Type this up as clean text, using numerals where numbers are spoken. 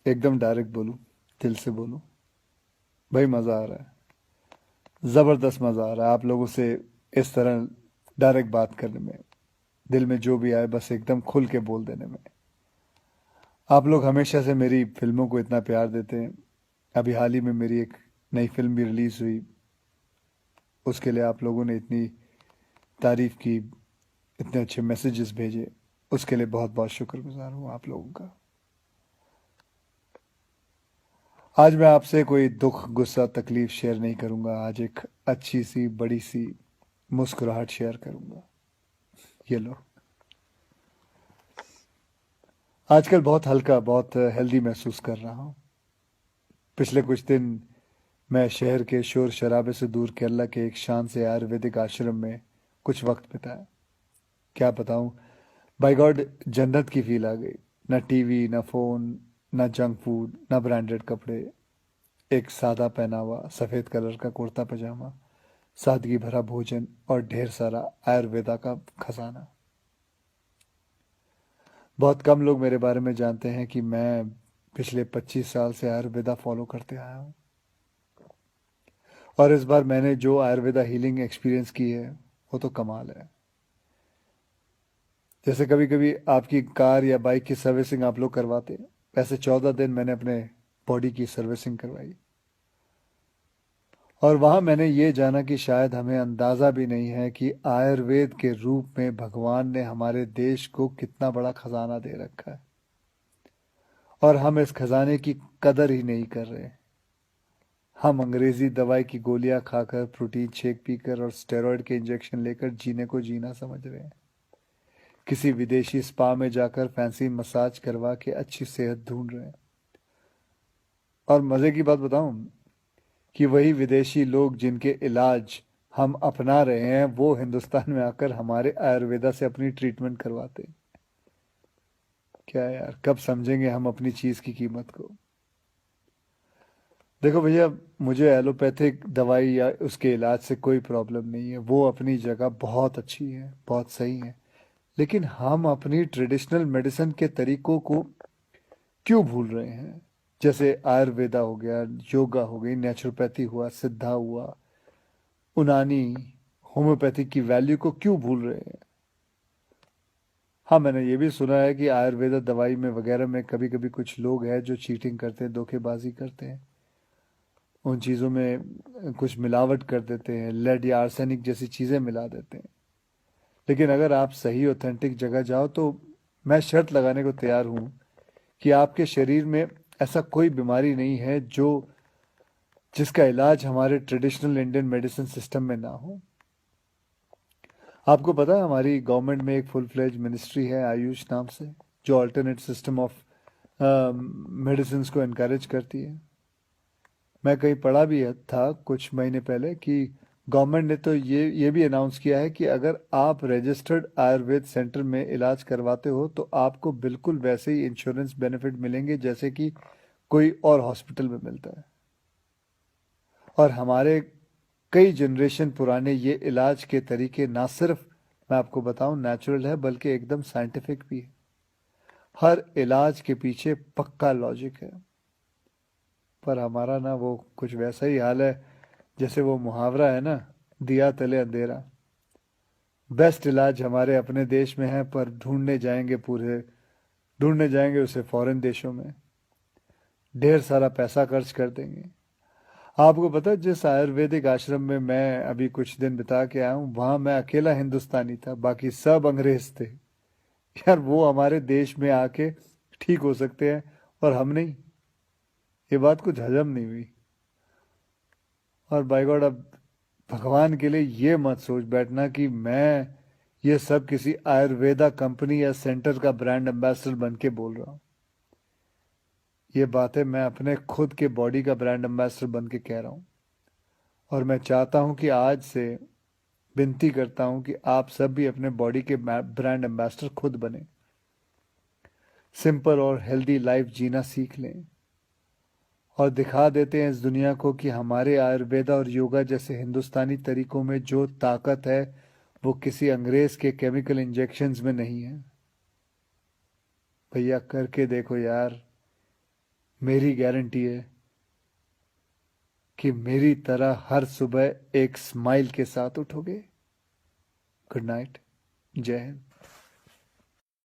एकदम डायरेक्ट बोलूं, दिल से बोलूं, भाई मज़ा आ रहा है, ज़बरदस्त मज़ा आ रहा है आप लोगों से इस तरह डायरेक्ट बात करने में, दिल में जो भी आए बस एकदम खुल के बोल देने में। आप लोग हमेशा से मेरी फिल्मों को इतना प्यार देते हैं। अभी हाल ही में मेरी एक नई फिल्म भी रिलीज़ हुई, उसके लिए आप लोगों ने इतनी तारीफ़ की, इतने अच्छे मैसेजेस भेजे, उसके लिए बहुत बहुत शुक्रगुजार हूँ आप लोगों का। आज मैं आपसे कोई दुख गुस्सा तकलीफ शेयर नहीं करूंगा, आज एक अच्छी सी बड़ी सी मुस्कुराहट शेयर करूंगा। ये लो। आजकल बहुत हल्का, बहुत हेल्दी महसूस कर रहा हूँ। पिछले कुछ दिन मैं शहर के शोर शराबे से दूर केरला के एक शांत से आयुर्वेदिक आश्रम में कुछ वक्त बिताया। क्या बताऊं, बाय गॉड जन्नत की फील आ गई। ना टीवी, ना फोन, ना जंक फूड, ना ब्रांडेड कपड़े, एक सादा पहनावा, सफेद कलर का कुर्ता पजामा, सादगी भरा भोजन और ढेर सारा आयुर्वेदा का खजाना। बहुत कम लोग मेरे बारे में जानते हैं कि मैं पिछले 25 साल से आयुर्वेदा फॉलो करते आया हूँ। और इस बार मैंने जो आयुर्वेदा हीलिंग एक्सपीरियंस की है वो तो कमाल है। जैसे कभी कभी आपकी कार या बाइक की सर्विसिंग आप लोग करवाते हैं, वैसे 14 दिन मैंने अपने बॉडी की सर्विसिंग करवाई। और वहां मैंने ये जाना कि शायद हमें अंदाजा भी नहीं है कि आयुर्वेद के रूप में भगवान ने हमारे देश को कितना बड़ा खजाना दे रखा है, और हम इस खजाने की कदर ही नहीं कर रहे। हम अंग्रेजी दवाई की गोलियां खाकर, प्रोटीन शेक पीकर और स्टेरॉइड के इंजेक्शन लेकर जीने को जीना समझ रहे हैं। किसी विदेशी स्पा में जाकर फैंसी मसाज करवा के अच्छी सेहत ढूंढ रहे हैं। और मजे की बात बताऊं, कि वही विदेशी लोग जिनके इलाज हम अपना रहे हैं वो हिंदुस्तान में आकर हमारे आयुर्वेदा से अपनी ट्रीटमेंट करवाते हैं। क्या यार, कब समझेंगे हम अपनी चीज की कीमत को। देखो भैया, मुझे एलोपैथिक दवाई या उसके इलाज से कोई प्रॉब्लम नहीं है, वो अपनी जगह बहुत अच्छी है, बहुत सही है। लेकिन हम अपनी ट्रेडिशनल मेडिसिन के तरीकों को क्यों भूल रहे हैं? जैसे आयुर्वेदा हो गया, योगा हो गई, नेचुरोपैथी हुआ, सिद्धा हुआ, उनानी, होम्योपैथी की वैल्यू को क्यों भूल रहे हैं? हाँ, मैंने ये भी सुना है कि आयुर्वेदा दवाई में वगैरह में कभी कभी कुछ लोग हैं जो चीटिंग करते हैं, धोखेबाजी करते हैं, उन चीज़ों में कुछ मिलावट कर देते हैं, लेड या आर्सेनिक जैसी चीज़ें मिला देते हैं। लेकिन अगर आप सही ऑथेंटिक जगह जाओ तो मैं शर्त लगाने को तैयार हूँ कि आपके शरीर में ऐसा कोई बीमारी नहीं है जो जिसका इलाज हमारे ट्रेडिशनल इंडियन मेडिसिन सिस्टम में ना हो। आपको पता है हमारी गवर्नमेंट में एक फुल फ्लेज मिनिस्ट्री है आयुष नाम से, जो अल्टरनेट सिस्टम ऑफ मेडिसिन को इनकरेज करती है। मैं कहीं पढ़ा भी था कुछ महीने पहले कि गवर्नमेंट ने तो ये भी अनाउंस किया है कि अगर आप रजिस्टर्ड आयुर्वेद सेंटर में इलाज करवाते हो तो आपको बिल्कुल वैसे ही इंश्योरेंस बेनिफिट मिलेंगे जैसे कि कोई और हॉस्पिटल में मिलता है। और हमारे कई जनरेशन पुराने ये इलाज के तरीके ना सिर्फ, मैं आपको बताऊं, नेचुरल है बल्कि एकदम साइंटिफिक भी है। हर इलाज के पीछे पक्का लॉजिक है। पर हमारा ना वो कुछ वैसा ही हाल है जैसे वो मुहावरा है ना, दिया तले अंधेरा। बेस्ट इलाज हमारे अपने देश में है पर ढूंढने जाएंगे उसे फॉरेन देशों में, ढेर सारा पैसा खर्च कर देंगे। आपको पता है जिस आयुर्वेदिक आश्रम में मैं अभी कुछ दिन बिता के आया हूँ, वहां मैं अकेला हिंदुस्तानी था, बाकी सब अंग्रेज थे। यार, वो हमारे देश में आके ठीक हो सकते हैं और हम नहीं। ये बात कुछ हजम नहीं हुई। और बाय गॉड, अब भगवान के लिए ये मत सोच बैठना कि मैं ये सब किसी आयुर्वेदा कंपनी या सेंटर का ब्रांड एम्बेसडर बन के बोल रहा हूँ। ये बातें मैं अपने खुद के बॉडी का ब्रांड एम्बेसडर बन के कह रहा हूँ। और मैं चाहता हूँ कि आज से विनती करता हूँ कि आप सब भी अपने बॉडी के ब्रांड एम्बेसडर खुद बने, सिंपल और हेल्दी लाइफ जीना सीख लें और दिखा देते हैं इस दुनिया को कि हमारे आयुर्वेदा और योगा जैसे हिंदुस्तानी तरीकों में जो ताकत है वो किसी अंग्रेज के केमिकल इंजेक्शंस में नहीं है। भैया, करके देखो यार, मेरी गारंटी है कि मेरी तरह हर सुबह एक स्माइल के साथ उठोगे। Good night. जय हिंद।